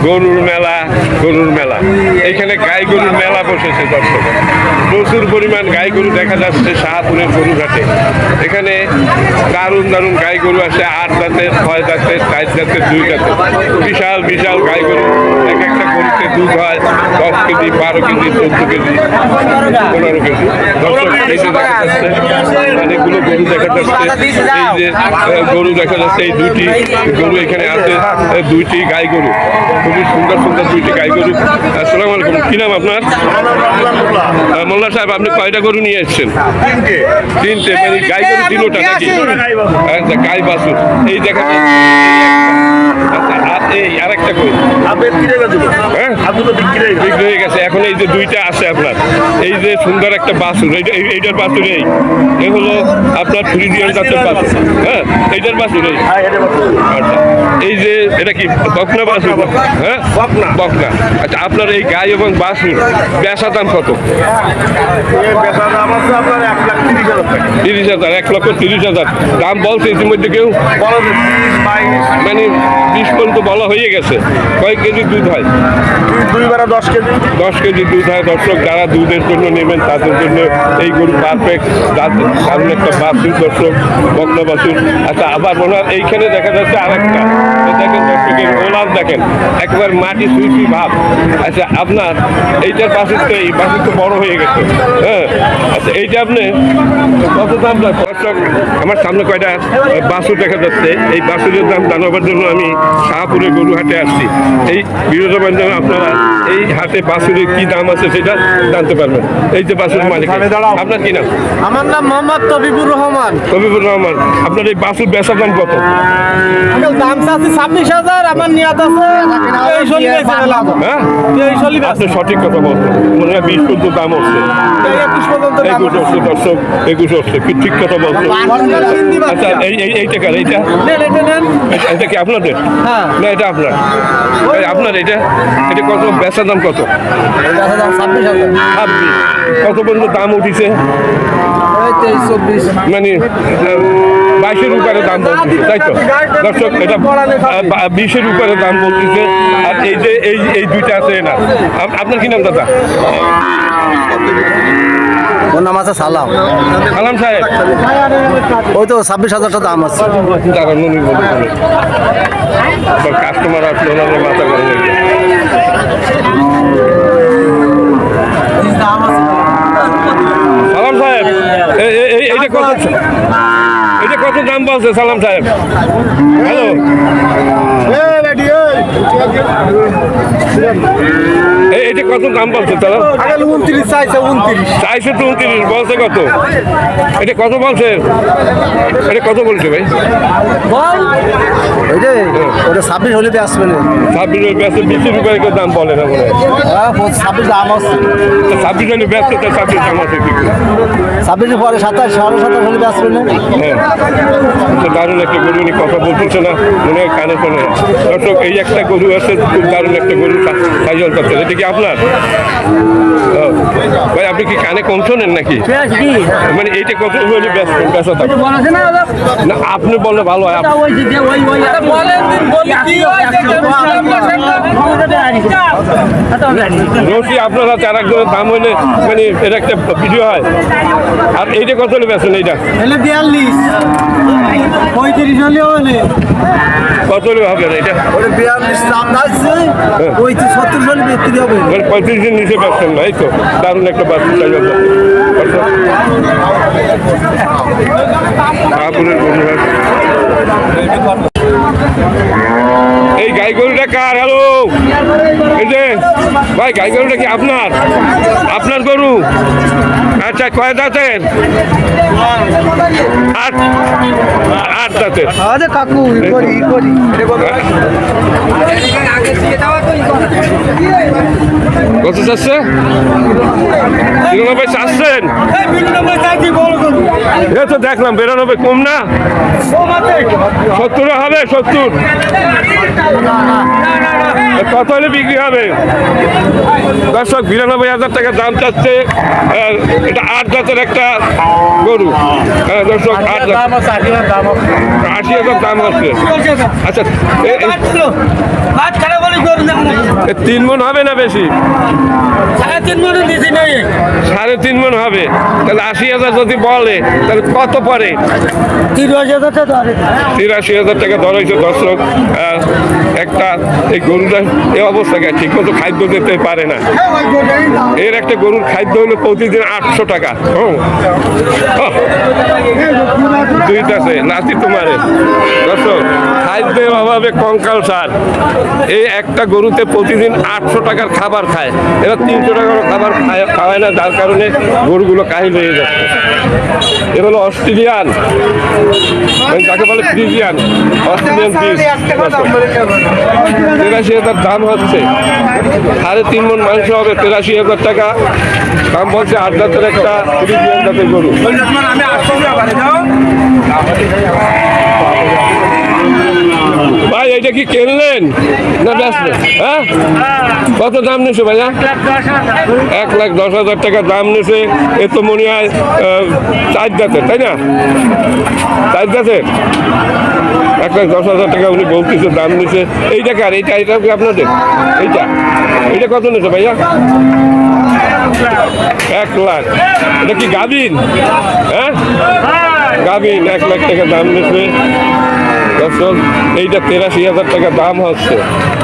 গরুর মেলা এখানে গাই গরুর মেলা বসেছে দর্শক। প্রচুর পরিমাণ গাই গরু দেখা যাচ্ছে শাহপুরের গরুঘাটে। এখানে দারুণ গাই গরু আছে, 8 দাঁতের, 6 দাঁতের, 4 দাঁতের, 2 দাঁতের, বিশাল গাই গরু। এক একটা গরুতে দুধ হয় 10 কেজি, 12 কেজি, 14 কেজি, 15 কেজি। দর্শক এই যে দেখা যাচ্ছে অনেকগুলো গরু দেখা যাচ্ছে। এই যে গরু দেখা যাচ্ছে, এই 2টি গরু এখানে আছে, 2টি গাই গরু, খুবই সুন্দর 2টি গাই গরু। আসসালামু আলাইকুম, কি নাম আপনার? মোল্লা সাহেব, আপনি কয়টা গরু নিয়ে এসছেন? 3টে। মানে গাই গরু 3টা নাকি? আচ্ছা, গাই বাছুর। এই দেখা যাচ্ছে এই আরেকটা গরু বিক্রি হয়ে গেছে। এখন এই যে 2টা আছে আপনার, এই যে সুন্দর একটা বাছুর, এইটার বাছুর এই হলো আপনার ফ্রিজিয়ান জাতের বাছুর। হ্যাঁ, এইটার বাছুর আচ্ছা, এই যে এটা কি বকনা বাছুর? হ্যাঁ, বকনা। আচ্ছা, আপনার এই গাই এবং বাছুর বেচা দাম কত? 30,000, 1,30,000 দাম বলছে ইতিমধ্যে কেউ? মানে 20 পর্যন্ত বলা হয়ে গেছে। কয় কেজি দুধ হয়? 10 কেজি দুধ হয়। দর্শক, যারা দুধের জন্য নেবেন তাদের জন্য এই গরু পারফেক্ট, দারুণ একটা বাছুর দর্শক, বকনা বাছুর। আচ্ছা, আবার ওনার এইখানে দেখা যাচ্ছে আরেকটা, দেখেন দর্শকের ওলার দেখেন, একবার মাটি সুইসি ভাব। আচ্ছা, আপনার এইটার বাছুর তো, এই বাছুর তো বড় হয়ে গেছে। হ্যাঁ, আচ্ছা, এইটা আপনি কত দাম? দর্শক, আমার সামনে কয়টা বাছুর দেখা যাচ্ছে। এই বাছুরের দাম জানাবার জন্য আমি শাহপুরে গরু হাটে আসছি। এই বিরোধী বান্ধব আপনারা এই হাটে বাছুরের কি দাম আছে সেটা জানতে পারবেন। এই যে বাছুর মালিক, আপনার কি নাম? আমার নাম মোহাম্মদ তবিবুর রহমান। আপনার এই বাছুর বেচার দাম কত? দাম চাচ্ছি 26,000, আমার নিয়াত আছে। হ্যাঁ, আপনি সঠিক কথা বলছেন, মনে হয় 20 পর্যন্ত দাম হচ্ছে। 21 হচ্ছে দর্শক, 21 হচ্ছে, ঠিক কথা বলছেন। আচ্ছা, এইটা কার? এটা কি আপনাদের? না, এটা আপনার। আপনার এটা কত বেচার দাম? কত? 26,000। কত পর্যন্ত দাম উঠিছে? 23-24। মানে 22-এর উপরে দাম বলতেছে, তাই তো দর্শক? এটা 20-এর উপরে দাম বলতেছে। আর এই যে এই 2টা আছে না। আপনার কি নাম দাদা? ওর নাম আছে সালাম সাহেব। ওই তো 26,000 দাম আছে। কাস্টমার আসলে ওনাদের মাথা গরম হয়ে যায়। সালাম সাহেব, এইটা কত দাম বলছে সালাম সাহেব? হ্যালো, এইটা কত দাম বলছে তারা? 29 চাইছে। 29 তো 29 বলছে কত? এটা কত বলছে? এটা কত বলছে ভাই? ওটা 26 হলে আসবে না। 26 ব্যস্ত, 20 রুপির দাম বলে না মনে হয়। 26 দাম আছে। 26 হলে ব্যস্ত, 26 দাম আছে কি? 26 পরে 27, 27.5 হলে আসবে না। হ্যাঁ, দারুণ একটা গরু নিয়ে কথা বলতেছে না, মনে হয় কানে শোনে। দর্শক, এই একটা গরু আছে, খুব দারুণ একটা গরু সাইজল করছে। এটা কি আপনার? ভাই, আপনি কি কানে কম শোনেন নাকি? মানে এইটা কত হলে ব্যস্ত থাকে না? আপনি বললে ভালো হয়। রশি আপনারা 4 একজনের দাম হইলে মানে এটা একটা ভিডিও হয়। আর এইটা কত হলে বেছেন? এইটা 42, 35 হলেও কত হলে হবে না? এটা 42 দাম আছে। 70 হলে বিক্রি হবে। 35 দিন নিচে বেচছেন না, এই তো দারুণ একটা বাচ্চা চাইবেন। এই গাই গরুটা কার? হ্যালো, এই যে ভাই, গাই গরুটা কি আপনার? আপনার গরু? আচ্ছা, কয় দাঁতের? 8 দাঁতের। কাকু কত চাচ্ছে? 93 চাচ্ছেন? এ তো দেখলাম 92 কম না? 70 হবে? 70 কত হলে বিক্রি হবে? দর্শক, 92,000 টাকা দাম চাচ্ছে। এটা 8 দাঁতের একটা গরু। দর্শক, 80,000 দাম হচ্ছে। আচ্ছা, 3 মণ হবে না বেশি? 3.5 মনে দিছি নাই 3.5 মণ হবে। তাহলে 80,000 যদি বলে তাহলে কত পরে? 83,000 টাকা ধরে 83,000 টাকা ধর হয়েছে দর্শক। একটা এই গরুটা এই অবস্থায় ঠিক মতো খাদ্য দিতে পারে না। এর একটা গরুর খাদ্য হলো প্রতিদিন 800 টাকা। দুইটাছে নাতি তোমারে দর্শক, খাদ্যের অভাবে কঙ্কাল সার। এই একটা গরুতে প্রতিদিন 800 টাকার খাবার খায়, এরা 300 টাকার খাবার খাওয়ায় না, যার কারণে গরুগুলো কাহিল হয়ে যাচ্ছে। এ হলো অস্ট্রেলিয়ান, যাকে বলে ফ্রিজিয়ান, অস্ট্রেলিয়ান পিস। 83,000 দাম হচ্ছে। 3.5 মণ মাংস হবে, 83,000 টাকা দাম বলছে। 8 জাতের একটা ফ্রিজিয়ান জাতের গরু। ভাই এটা কি কিনলেন না বেচলেন? হ্যাঁ, কত দাম নিছে ভাইয়া? 1,10,000 টাকা দাম নিছে। এ তো মনে হয় 4 জাতের, তাই না? 4 জাতের 1,10,000 টাকা উনি বলতেছে দাম নিছে। এইটা কার? এটা কি আপনাদের? এইটা কত নিছে ভাইয়া? 1 লাখ। এটা কি গাভিন? হ্যাঁ, গাভিন। 1 লাখ টাকা দাম নিচ্ছে দর্শক। এইটা 83,000 টাকা দাম হচ্ছে।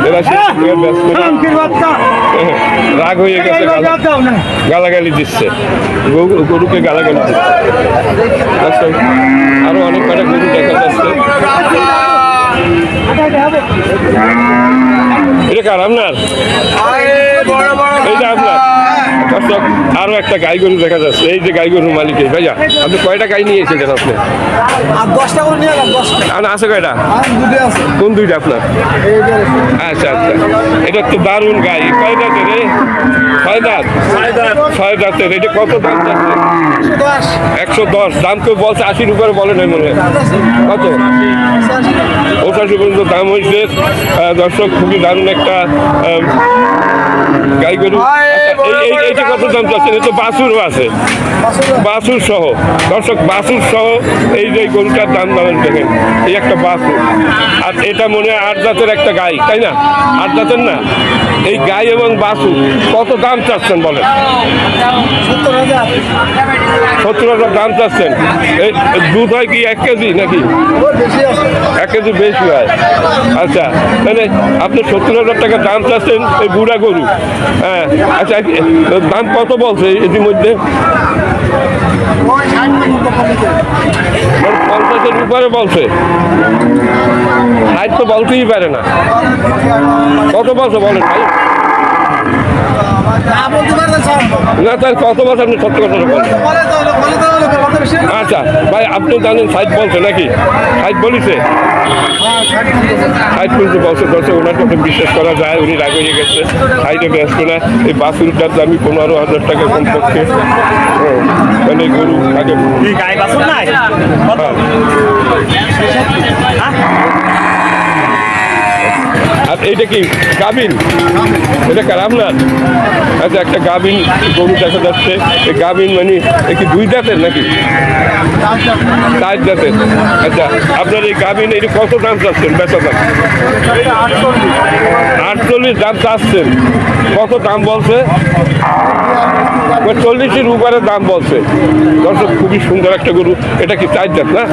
83,000 টাকা রাগ হয়ে গেছে, গালাগালি দিচ্ছে, গরুকে গালাগালি দিচ্ছে দর্শক। আরো অনেক কটা গরু দেখা যাচ্ছে। এটা কার? আপনার? এইটা আপনার দর্শক। আরো একটা গাই গরু দেখা যাচ্ছে। এই যে গাই গরুর মালিক ভাইয়া, আপনি কয়টা গাই নিয়ে এসেছেন আপনি? আর 10টা করে নিয়ে গেলাম 10টা আছে কয়টা? দুটো আছে কোন দুইটা আপনার? আচ্ছা আচ্ছা, এটা তো দারুণ গাই। কয় দাঁতের? 6 দাঁত। 6 দাঁতের। এটা কত দাম যাচ্ছে? 110। দাম কেউ বলছে 80-র উপরে বলে নাই মনে হয়। কত? 85 পর্যন্ত দাম হয়েছে দর্শক। খুবই দারুণ একটা গাই গরু। এইটা কত দাম চাচ্ছেন? এটা বাছুরও আছে, বাছুর সহ দর্শক, বাছুর সহ এই যে গরুটার দাম দেখেন। এই একটা বাছুর, আর এটা মনে হয় 8 জাতের একটা গাই, তাই না? 8 জাতের না? এই গাই এবং বাছুর কত দাম চাচ্ছেন বলেন? 70,000 দাম চাচ্ছেন। এই দুধ হয় কি 1 কেজি নাকি? 1 কেজি বেশি হয়। আচ্ছা, মানে আপনি 70,000 টাকা দাম চাচ্ছেন এই বুড়া গরু। হ্যাঁ, আচ্ছা, দাম কত বলছে ইতিমধ্যে? 50-এর উপরে বলছে। 60 তো বলতেই পারে না। কত বলছে বলেন ভাই? না, তার কত বছর? আপনি সত্য কথা বলেন। আচ্ছা ভাই, আপনি জানেন 60 বলছে নাকি? 60 বলিছে? 60 পর্যন্ত বলছে দর্শক। ওনার কথা বিশ্বাস করা যায়, উনি রাগ হয়ে গেছে। 60-এ ব্যস্ত না। এই বাছুরটার দামি 15,000 টাকা কমপক্ষে। মানে গরু আগে আর এইটা কি গাভিন? এটা কার? আপনার? আচ্ছা, একটা গাভিন গরু দেখা যাচ্ছে। এই গাভিন মানে কি 2 জাতের নাকি 4 জাতের? আচ্ছা, আপনার এই গাভিন এটা কত দাম চাচ্ছেন? বেচা দাম 48 দাম চাচ্ছেন। কত দাম বলছে? 40-এর উপরে দাম বলছে দর্শক। খুবই সুন্দর একটা গরু। এটা কি 4 জাত না?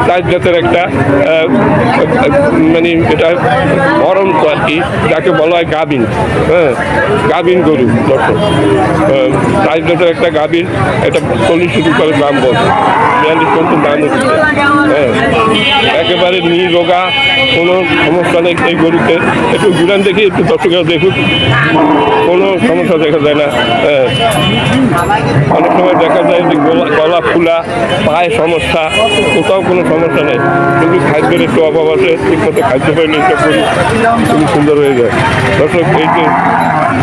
4 জাতের একটা মানে এটা গরম তো আর কি, যাকে বলা হয় গাভিন। হ্যাঁ, গাভিন গরু দর্শক। 4 জাতের একটা গাভিন। এটা 40-এর উপরে দাম বলছে। 42 পর্যন্ত দাম হচ্ছে। হ্যাঁ, একেবারে নিরোগা, কোনো সমস্যা নেই এই গরুতে। একটু ঘুরান দেখি, একটু দর্শকেরা দেখুক, কোনো সমস্যা দেখা যায় না। হ্যাঁ, অনেক সময় দেখা যায় যে গলা ফুলা, পায়ে সমস্যা, কোথাও কোনো সমস্যা নেই, কিন্তু খাদ্যের একটু অভাব আছে। ঠিক মতো খাদ্য পাইলে এইসব গরু খুবই সুন্দর হয়ে যায় দর্শক। এই যে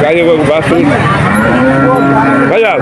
গাই এবং বাছুর ভাইয়া,